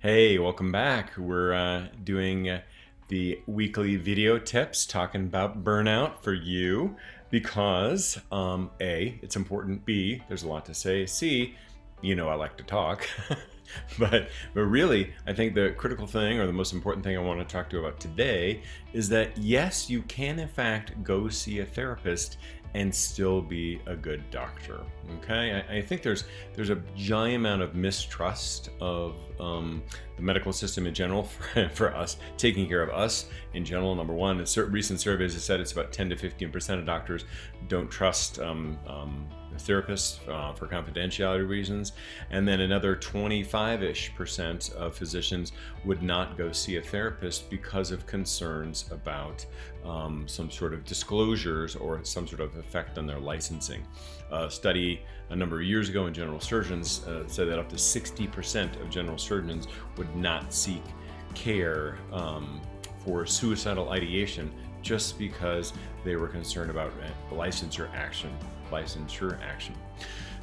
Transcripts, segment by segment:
Hey, welcome back. We're doing the weekly video tips talking about burnout for you because A, it's important. B, there's a lot to say. C, I like to talk. but really, I think the critical thing or the most important thing I want to talk to you about today is that yes, you can in fact go see a therapist and still be a good doctor. Okay, I think there's a giant amount of mistrust of the medical system in general for us taking care of us in general. Number one, recent surveys have said it's about 10 to 15% of doctors don't trust therapists for confidentiality reasons, and then another 25-ish% of physicians would not go see a therapist because of concerns about some sort of disclosures or some sort of effect on their licensing. A study a number of years ago in general surgeons said that up to 60% of general surgeons would not seek care for suicidal ideation just because they were concerned about licensure action.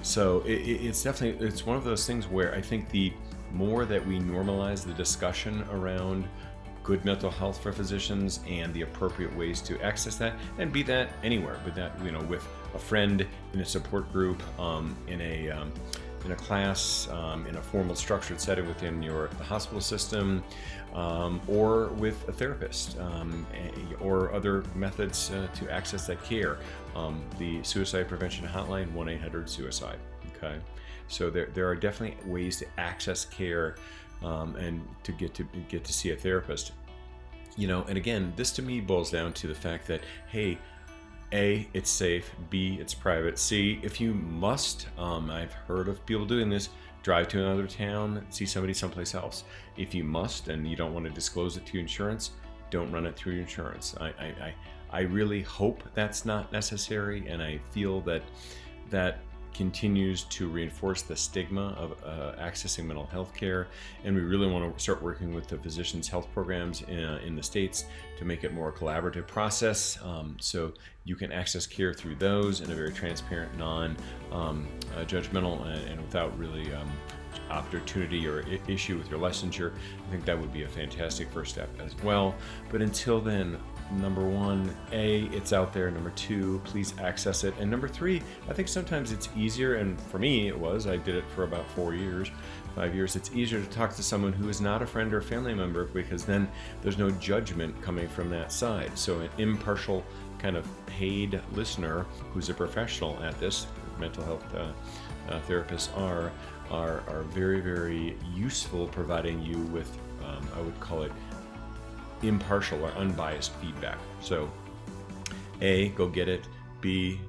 So it's one of those things where I think the more that we normalize the discussion around good mental health for physicians and the appropriate ways to access that, and be that anywhere, with that, with a friend, in a support group, in a class, in a formal structured setting within the hospital system, or with a therapist, or other methods to access that care. The suicide prevention hotline, 1-800-SUICIDE. Okay, so there are definitely ways to access care and to get to see a therapist. And again, this to me boils down to the fact that, hey, A, it's safe. B, it's private. C, if you must, I've heard of people doing this, drive to another town, see somebody someplace else. If you must and you don't want to disclose it to insurance, don't run it through your insurance. I really hope that's not necessary, and I feel that continues to reinforce the stigma of accessing mental health care, and we really want to start working with the physicians' health programs in the states to make it more a collaborative process, so you can access care through those in a very transparent, non-judgmental, and without really opportunity or issue with your licensure. I think that would be a fantastic first step as well. But until then, number one, A, it's out there. Number two, please access it. And number three, I think sometimes it's easier, and for me it was, I did it for about 5 years, it's easier to talk to someone who is not a friend or family member, because then there's no judgment coming from that side. So an impartial kind of paid listener who's a professional at this, mental health therapists are very, very useful, providing you with, I would call it, impartial or unbiased feedback. So A, go get it. B,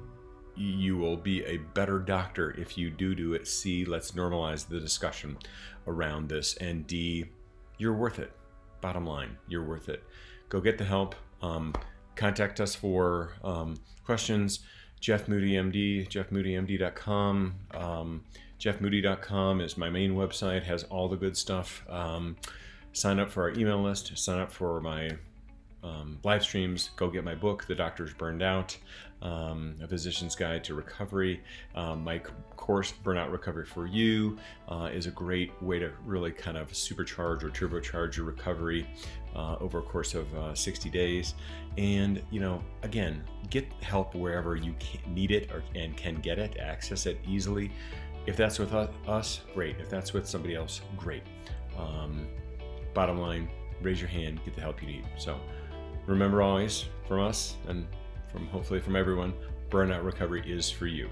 you will be a better doctor if you do it. C, let's normalize the discussion around this. And D, you're worth it. Bottom line, you're worth it. Go get the help. Contact us for questions. Jeff Moody, MD, jeffmoodymd.com. jeffmoody.com is my main website, has all the good stuff. Sign up for our email list, sign up for my live streams, go get my book, The Doctor's Burned Out, A Physician's Guide to Recovery. My course, Burnout Recovery for You, is a great way to really kind of supercharge or turbocharge your recovery over a course of 60 days. And, again, get help wherever you need it and can get it, access it easily. If that's with us, great. If that's with somebody else, great. Bottom line, raise your hand, get the help you need. So remember always, from us and hopefully from everyone, burnout recovery is for you.